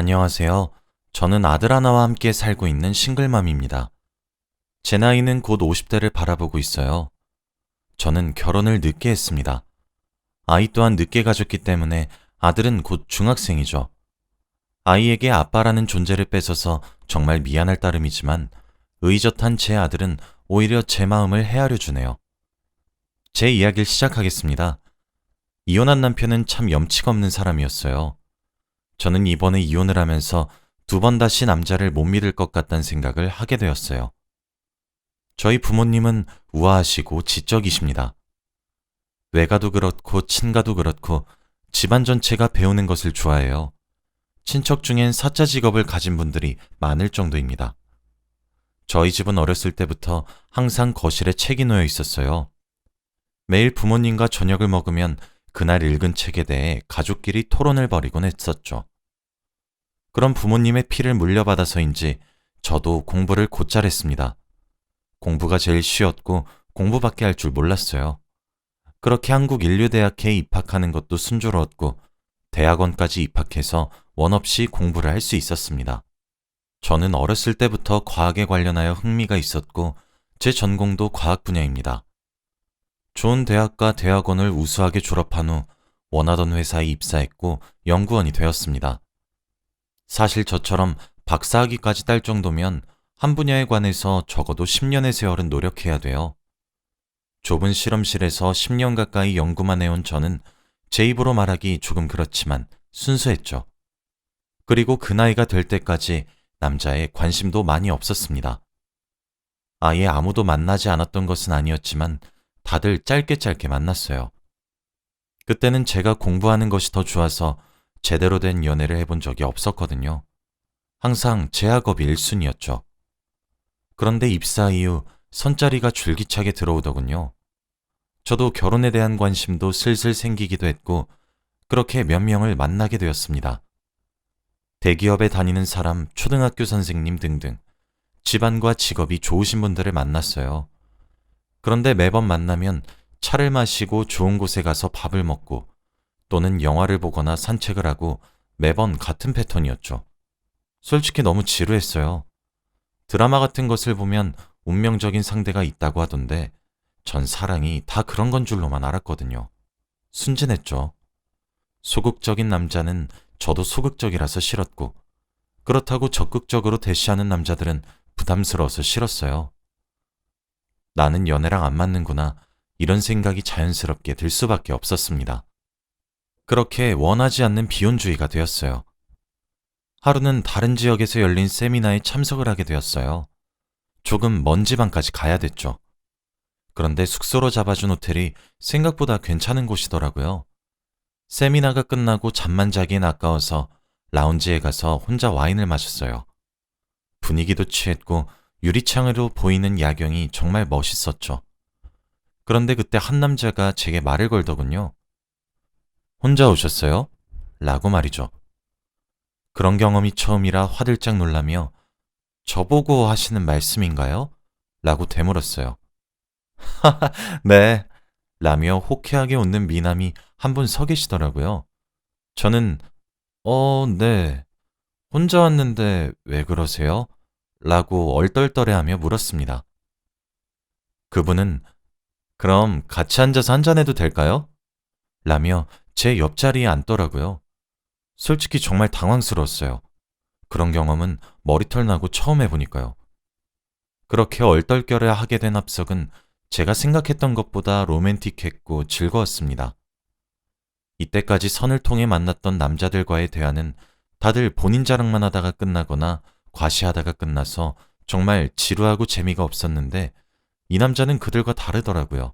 안녕하세요. 저는 아들 하나와 함께 살고 있는 싱글맘입니다. 제 나이는 곧 50대를 바라보고 있어요. 저는 결혼을 늦게 했습니다. 아이 또한 늦게 가졌기 때문에 아들은 곧 중학생이죠. 아이에게 아빠라는 존재를 뺏어서 정말 미안할 따름이지만 의젓한 제 아들은 오히려 제 마음을 헤아려 주네요. 제 이야기를 시작하겠습니다. 이혼한 남편은 참 염치가 없는 사람이었어요. 저는 이번에 이혼을 하면서 두 번 다시 남자를 못 믿을 것 같다는 생각을 하게 되었어요. 저희 부모님은 우아하시고 지적이십니다. 외가도 그렇고 친가도 그렇고 집안 전체가 배우는 것을 좋아해요. 친척 중엔 사자 직업을 가진 분들이 많을 정도입니다. 저희 집은 어렸을 때부터 항상 거실에 책이 놓여 있었어요. 매일 부모님과 저녁을 먹으면 그날 읽은 책에 대해 가족끼리 토론을 벌이곤 했었죠. 그런 부모님의 피를 물려받아서인지 저도 공부를 곧잘 했습니다. 공부가 제일 쉬웠고 공부밖에 할 줄 몰랐어요. 그렇게 한국인류대학회에 입학하는 것도 순조로웠고 대학원까지 입학해서 원 없이 공부를 할 수 있었습니다. 저는 어렸을 때부터 과학에 관련하여 흥미가 있었고 제 전공도 과학 분야입니다. 좋은 대학과 대학원을 우수하게 졸업한 후 원하던 회사에 입사했고 연구원이 되었습니다. 사실 저처럼 박사학위까지 딸 정도면 한 분야에 관해서 적어도 10년의 세월은 노력해야 돼요. 좁은 실험실에서 10년 가까이 연구만 해온 저는 제 입으로 말하기 조금 그렇지만 순수했죠. 그리고 그 나이가 될 때까지 남자에 관심도 많이 없었습니다. 아예 아무도 만나지 않았던 것은 아니었지만 다들 짧게 만났어요. 그때는 제가 공부하는 것이 더 좋아서 제대로 된 연애를 해본 적이 없었거든요. 항상 제 학업이 1순위였죠. 그런데 입사 이후 선자리가 줄기차게 들어오더군요. 저도 결혼에 대한 관심도 슬슬 생기기도 했고 그렇게 몇 명을 만나게 되었습니다. 대기업에 다니는 사람, 초등학교 선생님 등등 집안과 직업이 좋으신 분들을 만났어요. 그런데 매번 만나면 차를 마시고 좋은 곳에 가서 밥을 먹고 또는 영화를 보거나 산책을 하고 매번 같은 패턴이었죠. 솔직히 너무 지루했어요. 드라마 같은 것을 보면 운명적인 상대가 있다고 하던데 전 사랑이 다 그런 건 줄로만 알았거든요. 순진했죠. 소극적인 남자는 저도 소극적이라서 싫었고 그렇다고 적극적으로 대시하는 남자들은 부담스러워서 싫었어요. 나는 연애랑 안 맞는구나 이런 생각이 자연스럽게 들 수밖에 없었습니다. 그렇게 원하지 않는 비혼주의가 되었어요. 하루는 다른 지역에서 열린 세미나에 참석을 하게 되었어요. 조금 먼 지방까지 가야 됐죠. 그런데 숙소로 잡아준 호텔이 생각보다 괜찮은 곳이더라고요. 세미나가 끝나고 잠만 자기엔 아까워서 라운지에 가서 혼자 와인을 마셨어요. 분위기도 취했고 유리창으로 보이는 야경이 정말 멋있었죠. 그런데 그때 한 남자가 제게 말을 걸더군요. 혼자 오셨어요? 라고 말이죠. 그런 경험이 처음이라 화들짝 놀라며 저보고 하시는 말씀인가요? 라고 되물었어요. 네. 라며 호쾌하게 웃는 미남이 한 분 서 계시더라고요. 저는 네. 혼자 왔는데 왜 그러세요? 라고 얼떨떨해하며 물었습니다. 그분은 그럼 같이 앉아서 한잔해도 될까요? 라며 제 옆자리에 앉더라고요. 솔직히 정말 당황스러웠어요. 그런 경험은 머리털 나고 처음 해보니까요. 그렇게 얼떨결에 하게 된 합석은 제가 생각했던 것보다 로맨틱했고 즐거웠습니다. 이때까지 선을 통해 만났던 남자들과의 대화는 다들 본인 자랑만 하다가 끝나거나 과시하다가 끝나서 정말 지루하고 재미가 없었는데 이 남자는 그들과 다르더라고요.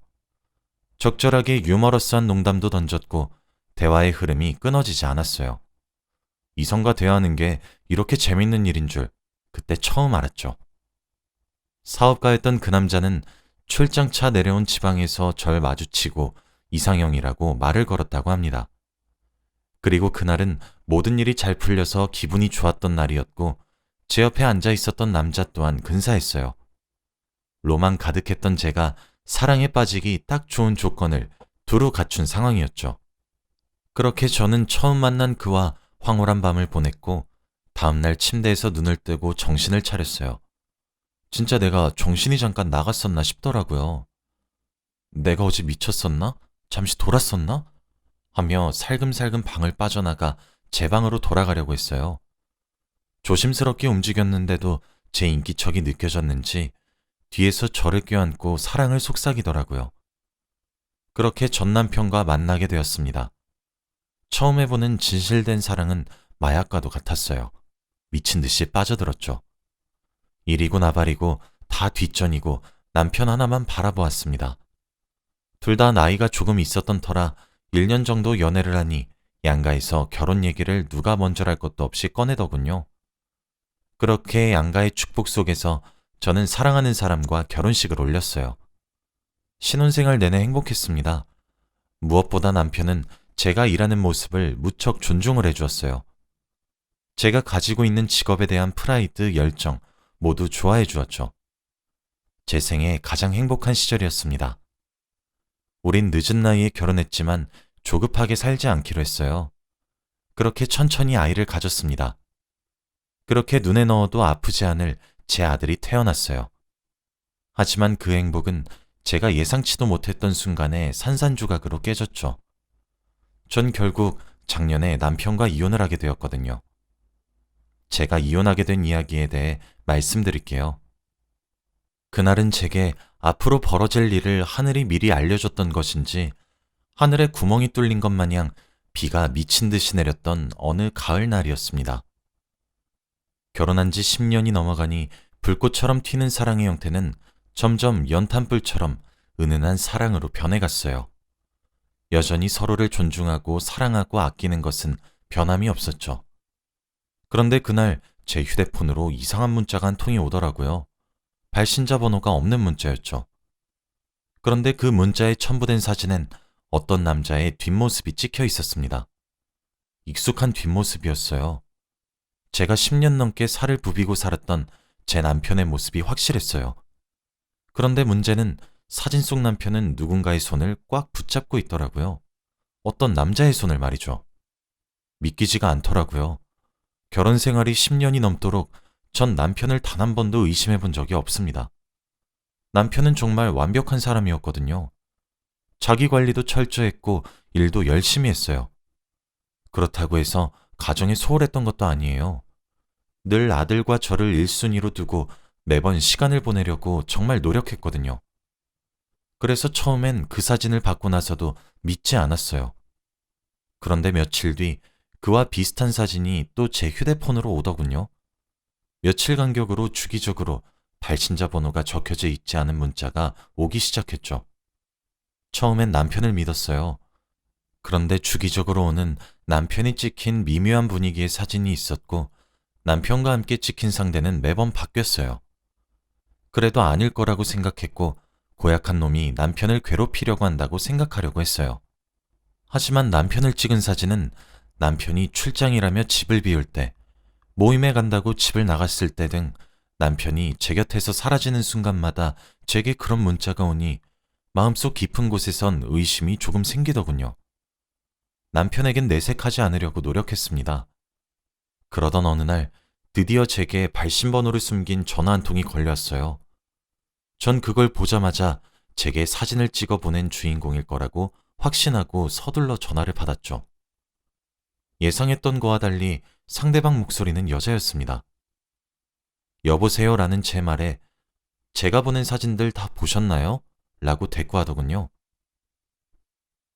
적절하게 유머러스한 농담도 던졌고 대화의 흐름이 끊어지지 않았어요. 이성과 대화하는 게 이렇게 재밌는 일인 줄 그때 처음 알았죠. 사업가였던 그 남자는 출장차 내려온 지방에서 절 마주치고 이상형이라고 말을 걸었다고 합니다. 그리고 그날은 모든 일이 잘 풀려서 기분이 좋았던 날이었고 제 옆에 앉아 있었던 남자 또한 근사했어요. 로망 가득했던 제가 사랑에 빠지기 딱 좋은 조건을 두루 갖춘 상황이었죠. 그렇게 저는 처음 만난 그와 황홀한 밤을 보냈고 다음날 침대에서 눈을 뜨고 정신을 차렸어요. 진짜 내가 정신이 잠깐 나갔었나 싶더라고요. 내가 어제 미쳤었나? 잠시 돌았었나? 하며 살금살금 방을 빠져나가 제 방으로 돌아가려고 했어요. 조심스럽게 움직였는데도 제 인기척이 느껴졌는지 뒤에서 저를 껴안고 사랑을 속삭이더라고요. 그렇게 전 남편과 만나게 되었습니다. 처음 해보는 진실된 사랑은 마약과도 같았어요. 미친 듯이 빠져들었죠. 이리고 나발이고 다 뒷전이고 남편 하나만 바라보았습니다. 둘 다 나이가 조금 있었던 터라 1년 정도 연애를 하니 양가에서 결혼 얘기를 누가 먼저랄 것도 없이 꺼내더군요. 그렇게 양가의 축복 속에서 저는 사랑하는 사람과 결혼식을 올렸어요. 신혼생활 내내 행복했습니다. 무엇보다 남편은 제가 일하는 모습을 무척 존중을 해주었어요. 제가 가지고 있는 직업에 대한 프라이드, 열정 모두 좋아해 주었죠. 제 생애 가장 행복한 시절이었습니다. 우린 늦은 나이에 결혼했지만 조급하게 살지 않기로 했어요. 그렇게 천천히 아이를 가졌습니다. 그렇게 눈에 넣어도 아프지 않을 제 아들이 태어났어요. 하지만 그 행복은 제가 예상치도 못했던 순간에 산산조각으로 깨졌죠. 전 결국 작년에 남편과 이혼을 하게 되었거든요. 제가 이혼하게 된 이야기에 대해 말씀드릴게요. 그날은 제게 앞으로 벌어질 일을 하늘이 미리 알려줬던 것인지 하늘에 구멍이 뚫린 것 마냥 비가 미친 듯이 내렸던 어느 가을 날이었습니다. 결혼한 지 10년이 넘어가니 불꽃처럼 튀는 사랑의 형태는 점점 연탄불처럼 은은한 사랑으로 변해갔어요. 여전히 서로를 존중하고 사랑하고 아끼는 것은 변함이 없었죠. 그런데 그날 제 휴대폰으로 이상한 문자가 한 통이 오더라고요. 발신자 번호가 없는 문자였죠. 그런데 그 문자에 첨부된 사진엔 어떤 남자의 뒷모습이 찍혀 있었습니다. 익숙한 뒷모습이었어요. 제가 10년 넘게 살을 부비고 살았던 제 남편의 모습이 확실했어요. 그런데 문제는 사진 속 남편은 누군가의 손을 꽉 붙잡고 있더라고요. 어떤 남자의 손을 말이죠. 믿기지가 않더라고요. 결혼 생활이 10년이 넘도록 전 남편을 단 한 번도 의심해 본 적이 없습니다. 남편은 정말 완벽한 사람이었거든요. 자기 관리도 철저했고 일도 열심히 했어요. 그렇다고 해서 가정에 소홀했던 것도 아니에요. 늘 아들과 저를 1순위로 두고 매번 시간을 보내려고 정말 노력했거든요. 그래서 처음엔 그 사진을 받고 나서도 믿지 않았어요. 그런데 며칠 뒤 그와 비슷한 사진이 또 제 휴대폰으로 오더군요. 며칠 간격으로 주기적으로 발신자 번호가 적혀져 있지 않은 문자가 오기 시작했죠. 처음엔 남편을 믿었어요. 그런데 주기적으로 오는 남편이 찍힌 미묘한 분위기의 사진이 있었고 남편과 함께 찍힌 상대는 매번 바뀌었어요. 그래도 아닐 거라고 생각했고 고약한 놈이 남편을 괴롭히려고 한다고 생각하려고 했어요. 하지만 남편을 찍은 사진은 남편이 출장이라며 집을 비울 때, 모임에 간다고 집을 나갔을 때 등 남편이 제 곁에서 사라지는 순간마다 제게 그런 문자가 오니 마음속 깊은 곳에선 의심이 조금 생기더군요. 남편에겐 내색하지 않으려고 노력했습니다. 그러던 어느 날 드디어 제게 발신번호를 숨긴 전화 한 통이 걸려왔어요. 전 그걸 보자마자 제게 사진을 찍어 보낸 주인공일 거라고 확신하고 서둘러 전화를 받았죠. 예상했던 거와 달리 상대방 목소리는 여자였습니다. 여보세요 라는 제 말에 제가 보낸 사진들 다 보셨나요? 라고 대꾸하더군요.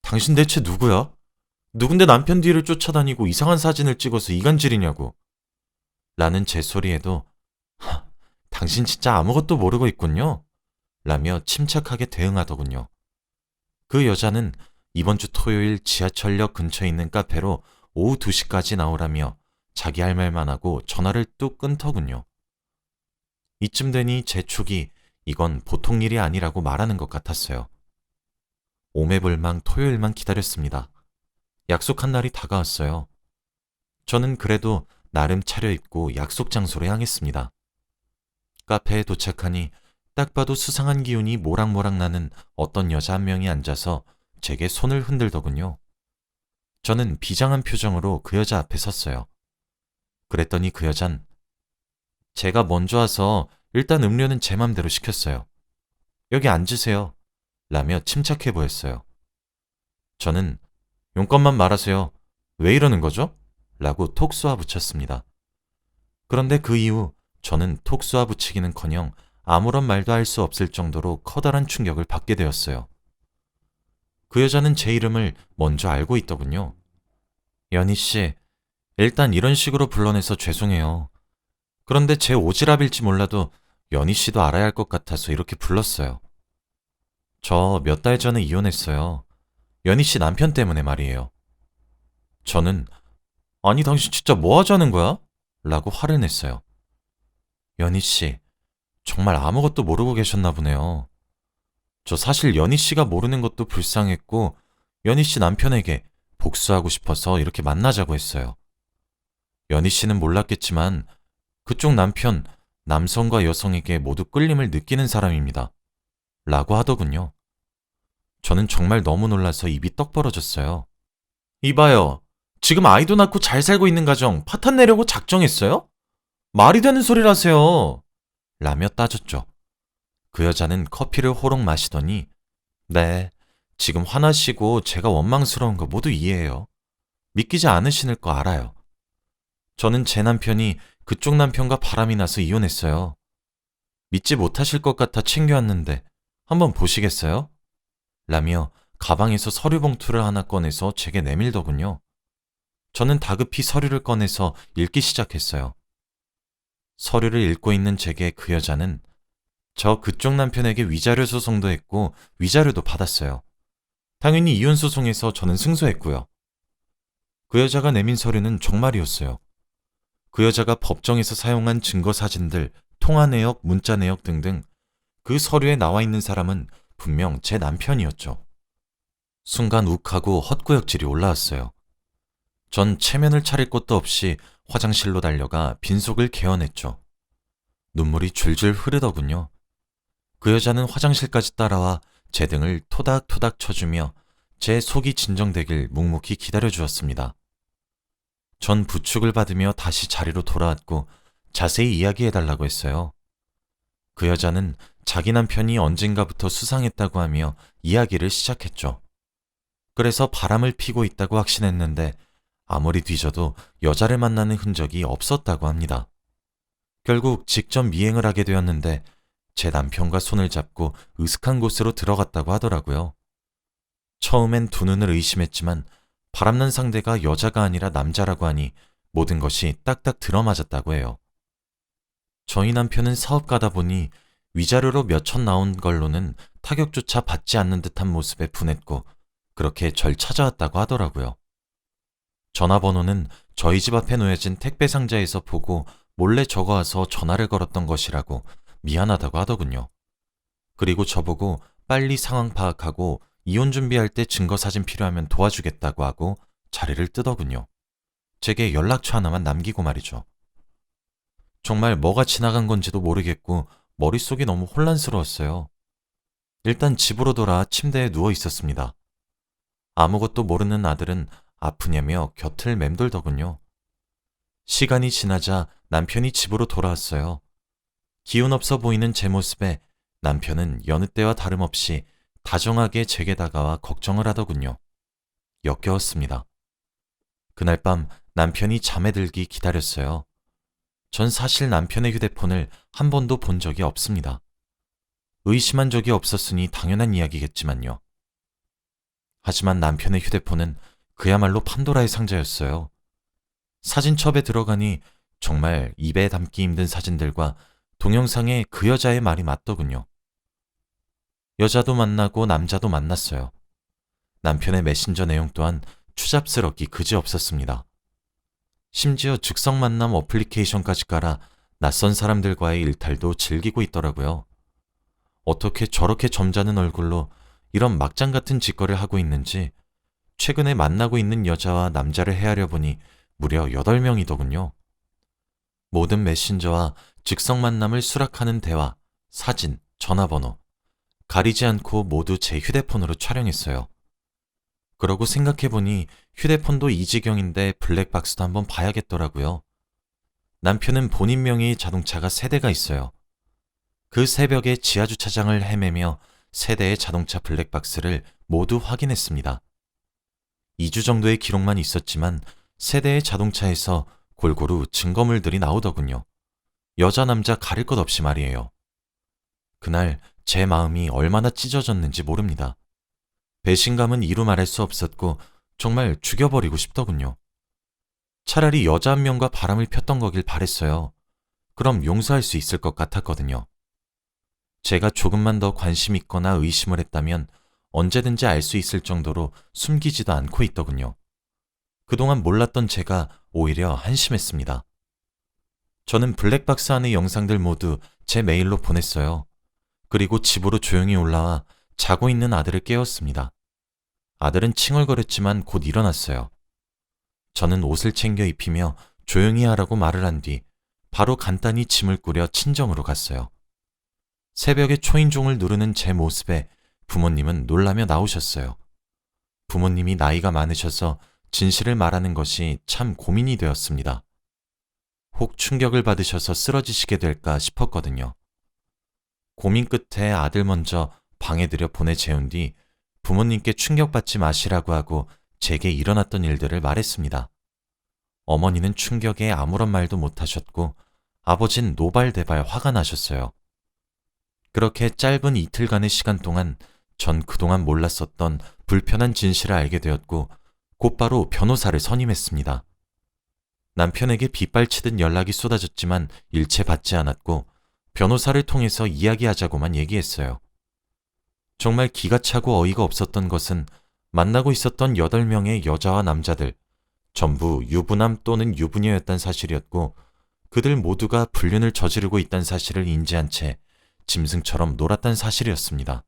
당신 대체 누구야? 누군데 남편 뒤를 쫓아다니고 이상한 사진을 찍어서 이간질이냐고. 라는 제 소리에도 당신 진짜 아무것도 모르고 있군요. 라며 침착하게 대응하더군요. 그 여자는 이번 주 토요일 지하철역 근처에 있는 카페로 오후 2시까지 나오라며 자기 할 말만 하고 전화를 뚝 끊더군요. 이쯤 되니 제 촉이 이건 보통 일이 아니라고 말하는 것 같았어요. 오매불망 토요일만 기다렸습니다. 약속한 날이 다가왔어요. 저는 그래도 나름 차려입고 약속 장소로 향했습니다. 카페에 도착하니 딱 봐도 수상한 기운이 모락모락 나는 어떤 여자 한 명이 앉아서 제게 손을 흔들더군요. 저는 비장한 표정으로 그 여자 앞에 섰어요. 그랬더니 그 여잔 제가 먼저 와서 일단 음료는 제 맘대로 시켰어요. 여기 앉으세요. 라며 침착해 보였어요. 저는 용건만 말하세요. 왜 이러는 거죠? 라고 톡 쏘아 붙였습니다. 그런데 그 이후 저는 톡 쏘아 붙이기는커녕 아무런 말도 할 수 없을 정도로 커다란 충격을 받게 되었어요. 그 여자는 제 이름을 먼저 알고 있더군요. 연희 씨, 일단 이런 식으로 불러내서 죄송해요. 그런데 제 오지랖일지 몰라도 연희 씨도 알아야 할 것 같아서 이렇게 불렀어요. 저 몇 달 전에 이혼했어요. 연희 씨 남편 때문에 말이에요. 저는 아니 당신 진짜 뭐 하자는 거야? 라고 화를 냈어요. 연희 씨, 정말 아무것도 모르고 계셨나 보네요. 저 사실 연희 씨가 모르는 것도 불쌍했고 연희 씨 남편에게 복수하고 싶어서 이렇게 만나자고 했어요. 연희 씨는 몰랐겠지만 그쪽 남편, 남성과 여성에게 모두 끌림을 느끼는 사람입니다. 라고 하더군요. 저는 정말 너무 놀라서 입이 떡 벌어졌어요. 이봐요. 지금 아이도 낳고 잘 살고 있는 가정 파탄 내려고 작정했어요? 말이 되는 소리를 하세요. 라며 따졌죠. 그 여자는 커피를 호롱 마시더니 네, 지금 화나시고 제가 원망스러운 거 모두 이해해요. 믿기지 않으시는 거 알아요. 저는 제 남편이 그쪽 남편과 바람이 나서 이혼했어요. 믿지 못하실 것 같아 챙겨왔는데 한번 보시겠어요? 라며 가방에서 서류 봉투를 하나 꺼내서 제게 내밀더군요. 저는 다급히 서류를 꺼내서 읽기 시작했어요. 서류를 읽고 있는 제게 그 여자는 저 그쪽 남편에게 위자료 소송도 했고 위자료도 받았어요. 당연히 이혼 소송에서 저는 승소했고요. 그 여자가 내민 서류는 정말이었어요. 그 여자가 법정에서 사용한 증거 사진들, 통화 내역, 문자 내역 등등 그 서류에 나와 있는 사람은 분명 제 남편이었죠. 순간 욱하고 헛구역질이 올라왔어요. 전 체면을 차릴 것도 없이 화장실로 달려가 빈속을 개어냈죠. 눈물이 줄줄 흐르더군요. 그 여자는 화장실까지 따라와 제 등을 토닥토닥 쳐주며 제 속이 진정되길 묵묵히 기다려주었습니다. 전 부축을 받으며 다시 자리로 돌아왔고 자세히 이야기해달라고 했어요. 그 여자는 자기 남편이 언젠가부터 수상했다고 하며 이야기를 시작했죠. 그래서 바람을 피고 있다고 확신했는데 아무리 뒤져도 여자를 만나는 흔적이 없었다고 합니다. 결국 직접 미행을 하게 되었는데 제 남편과 손을 잡고 으슥한 곳으로 들어갔다고 하더라고요. 처음엔 두 눈을 의심했지만 바람난 상대가 여자가 아니라 남자라고 하니 모든 것이 딱딱 들어맞았다고 해요. 저희 남편은 사업가다 보니 위자료로 몇천 나온 걸로는 타격조차 받지 않는 듯한 모습에 분했고 그렇게 절 찾아왔다고 하더라고요. 전화번호는 저희 집 앞에 놓여진 택배 상자에서 보고 몰래 적어와서 전화를 걸었던 것이라고 미안하다고 하더군요. 그리고 저보고 빨리 상황 파악하고 이혼 준비할 때 증거 사진 필요하면 도와주겠다고 하고 자리를 뜨더군요. 제게 연락처 하나만 남기고 말이죠. 정말 뭐가 지나간 건지도 모르겠고 머릿속이 너무 혼란스러웠어요. 일단 집으로 돌아 침대에 누워 있었습니다. 아무것도 모르는 아들은 아프냐며 곁을 맴돌더군요. 시간이 지나자 남편이 집으로 돌아왔어요. 기운 없어 보이는 제 모습에 남편은 여느 때와 다름없이 다정하게 제게 다가와 걱정을 하더군요. 역겨웠습니다. 그날 밤 남편이 잠에 들기 기다렸어요. 전 사실 남편의 휴대폰을 한 번도 본 적이 없습니다. 의심한 적이 없었으니 당연한 이야기겠지만요. 하지만 남편의 휴대폰은 그야말로 판도라의 상자였어요. 사진첩에 들어가니 정말 입에 담기 힘든 사진들과 동영상에 그 여자의 말이 맞더군요. 여자도 만나고 남자도 만났어요. 남편의 메신저 내용 또한 추잡스럽기 그지없었습니다. 심지어 즉석 만남 어플리케이션까지 깔아 낯선 사람들과의 일탈도 즐기고 있더라고요. 어떻게 저렇게 점잖은 얼굴로 이런 막장 같은 짓거리를 하고 있는지 최근에 만나고 있는 여자와 남자를 헤아려 보니 무려 8명이더군요. 모든 메신저와 즉석 만남을 수락하는 대화, 사진, 전화번호 가리지 않고 모두 제 휴대폰으로 촬영했어요. 그러고 생각해보니 휴대폰도 이 지경인데 블랙박스도 한번 봐야겠더라고요. 남편은 본인 명의 자동차가 3대가 있어요. 그 새벽에 지하주차장을 헤매며 3대의 자동차 블랙박스를 모두 확인했습니다. 2주 정도의 기록만 있었지만 3대의 자동차에서 골고루 증거물들이 나오더군요. 여자 남자 가릴 것 없이 말이에요. 그날 제 마음이 얼마나 찢어졌는지 모릅니다. 배신감은 이루 말할 수 없었고 정말 죽여버리고 싶더군요. 차라리 여자 한 명과 바람을 폈던 거길 바랬어요. 그럼 용서할 수 있을 것 같았거든요. 제가 조금만 더 관심 있거나 의심을 했다면 언제든지 알 수 있을 정도로 숨기지도 않고 있더군요. 그동안 몰랐던 제가 오히려 한심했습니다. 저는 블랙박스 안의 영상들 모두 제 메일로 보냈어요. 그리고 집으로 조용히 올라와 자고 있는 아들을 깨웠습니다. 아들은 칭얼거렸지만 곧 일어났어요. 저는 옷을 챙겨 입히며 조용히 하라고 말을 한 뒤 바로 간단히 짐을 꾸려 친정으로 갔어요. 새벽에 초인종을 누르는 제 모습에 부모님은 놀라며 나오셨어요. 부모님이 나이가 많으셔서 진실을 말하는 것이 참 고민이 되었습니다. 혹 충격을 받으셔서 쓰러지시게 될까 싶었거든요. 고민 끝에 아들 먼저 방에 들여 보내 재운 뒤 부모님께 충격받지 마시라고 하고 제게 일어났던 일들을 말했습니다. 어머니는 충격에 아무런 말도 못하셨고 아버진 노발대발 화가 나셨어요. 그렇게 짧은 이틀간의 시간 동안 전 그동안 몰랐었던 불편한 진실을 알게 되었고 곧바로 변호사를 선임했습니다. 남편에게 빗발치듯 연락이 쏟아졌지만 일체 받지 않았고 변호사를 통해서 이야기하자고만 얘기했어요. 정말 기가 차고 어이가 없었던 것은 만나고 있었던 8명의 여자와 남자들 전부 유부남 또는 유부녀였던 사실이었고 그들 모두가 불륜을 저지르고 있다는 사실을 인지한 채 짐승처럼 놀았다는 사실이었습니다.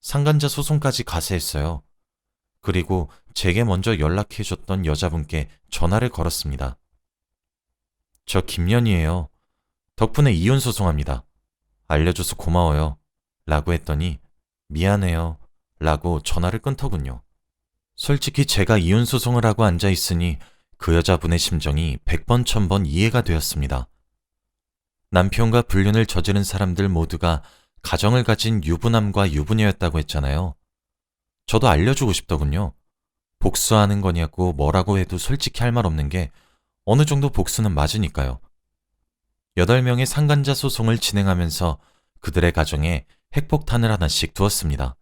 상간자 소송까지 가세했어요. 그리고 제게 먼저 연락해줬던 여자분께 전화를 걸었습니다. 저 김연이에요. 덕분에 이혼 소송합니다. 알려줘서 고마워요. 라고 했더니 미안해요. 라고 전화를 끊더군요. 솔직히 제가 이혼 소송을 하고 앉아있으니 그 여자분의 심정이 100번 1000번 이해가 되었습니다. 남편과 불륜을 저지른 사람들 모두가 가정을 가진 유부남과 유부녀였다고 했잖아요. 저도 알려주고 싶더군요. 복수하는 거냐고 뭐라고 해도 솔직히 할 말 없는 게 어느 정도 복수는 맞으니까요. 8명의 상간자 소송을 진행하면서 그들의 가정에 핵폭탄을 하나씩 두었습니다.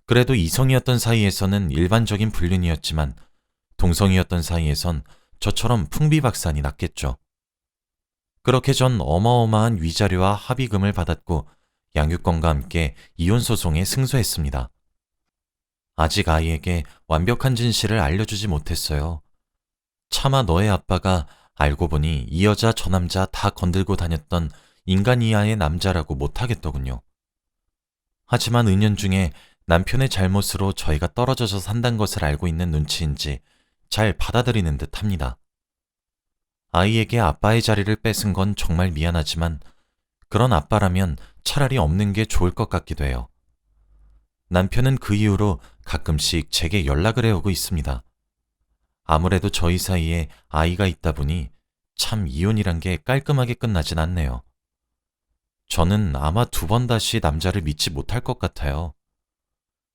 그래도 이성이었던 사이에서는 일반적인 불륜이었지만 동성이었던 사이에선 저처럼 풍비박산이 났겠죠. 그렇게 전 어마어마한 위자료와 합의금을 받았고 양육권과 함께 이혼소송에 승소했습니다. 아직 아이에게 완벽한 진실을 알려주지 못했어요. 차마 너의 아빠가 알고 보니 이 여자 저 남자 다 건들고 다녔던 인간 이하의 남자라고 못하겠더군요. 하지만 은연중에 남편의 잘못으로 저희가 떨어져서 산다는 것을 알고 있는 눈치인지 잘 받아들이는 듯 합니다. 아이에게 아빠의 자리를 뺏은 건 정말 미안하지만 그런 아빠라면 차라리 없는 게 좋을 것 같기도 해요. 남편은 그 이후로 가끔씩 제게 연락을 해오고 있습니다. 아무래도 저희 사이에 아이가 있다 보니 참 이혼이란 게 깔끔하게 끝나진 않네요. 저는 아마 2번 다시 남자를 믿지 못할 것 같아요.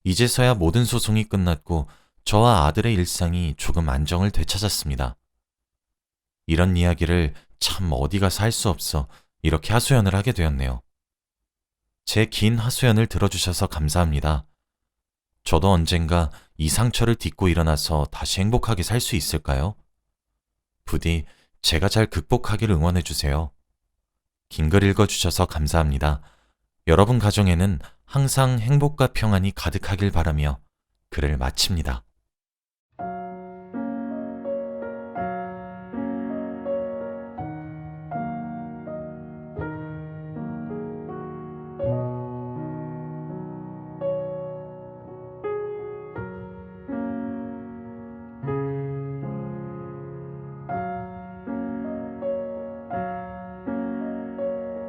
이제서야 모든 소송이 끝났고 저와 아들의 일상이 조금 안정을 되찾았습니다. 이런 이야기를 참 어디 가서 할 수 없어 이렇게 하소연을 하게 되었네요. 제 긴 하소연을 들어주셔서 감사합니다. 저도 언젠가 이 상처를 딛고 일어나서 다시 행복하게 살 수 있을까요? 부디 제가 잘 극복하길 응원해주세요. 긴 글 읽어주셔서 감사합니다. 여러분 가정에는 항상 행복과 평안이 가득하길 바라며 글을 마칩니다.